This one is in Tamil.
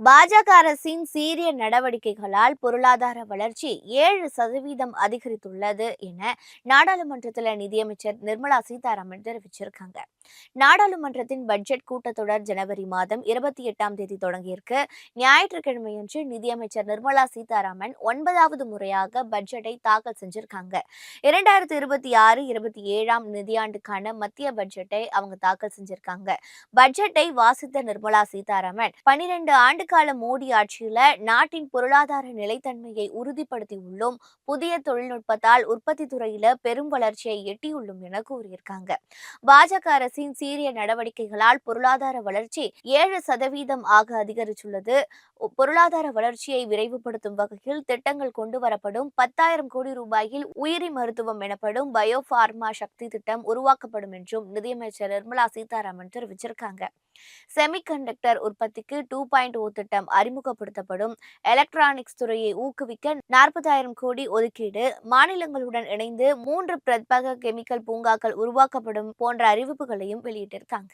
பாஜக அரசின் சீரிய நடவடிக்கைகளால் பொருளாதார வளர்ச்சி 7% அதிகரித்துள்ளது என நாடாளுமன்றத்தில் நிதியமைச்சர் நிர்மலா சீதாராமன் தெரிவிச்சிருக்காங்க. நாடாளுமன்றத்தின் பட்ஜெட் கூட்டத்தொடர் ஜனவரி மாதம் 28ஆம் தேதி தொடங்கியிருக்கு. ஞாயிற்றுக்கிழமையன்று நிதியமைச்சர் நிர்மலா சீதாராமன் 9வது முறையாக பட்ஜெட்டை தாக்கல் செஞ்சிருக்காங்க. 2026-27ஆம் நிதியாண்டுக்கான மத்திய பட்ஜெட்டை அவங்க தாக்கல் செஞ்சிருக்காங்க. பட்ஜெட்டை வாசித்த நிர்மலா சீதாராமன் 12 ஆண்டுகால மோடி ஆட்சியில நாட்டின் பொருளாதார நிலைத்தன்மையை உறுதிப்படுத்தி உள்ளோம், புதிய தொழில்நுட்பத்தால் உற்பத்தி துறையில பெரும் வளர்ச்சியை எட்டியுள்ளோம் என கூறியிருக்காங்க. பாஜக அரசின் சீரிய நடவடிக்கைகளால் பொருளாதார வளர்ச்சி 7% ஆக அதிகரித்துள்ளது. பொருளாதார வளர்ச்சியை விரைவுபடுத்தும் வகையில் திட்டங்கள் கொண்டுவரப்படும். 10,000 கோடி ரூபாயில் உயிரி மருத்துவம் எனப்படும் பயோபார்மா சக்தி திட்டம் உருவாக்கப்படும் என்றும் நிதியமைச்சர் நிர்மலா சீதாராமன் தெரிவிச்சிருக்காங்க. செமிகண்டக்டர் உற்பத்திக்கு 2.0 திட்டம் அறிமுகப்படுத்தப்படும். எலக்ட்ரானிக்ஸ் துறையை ஊக்குவிக்க 40,000 கோடி ஒதுக்கீடு. மாநிலங்களுடன் இணைந்து 3 பிரத்யேக கெமிக்கல் பூங்காக்கள் உருவாக்கப்படும் போன்ற அறிவிப்புகளையும் வெளியிட்டிருக்காங்க.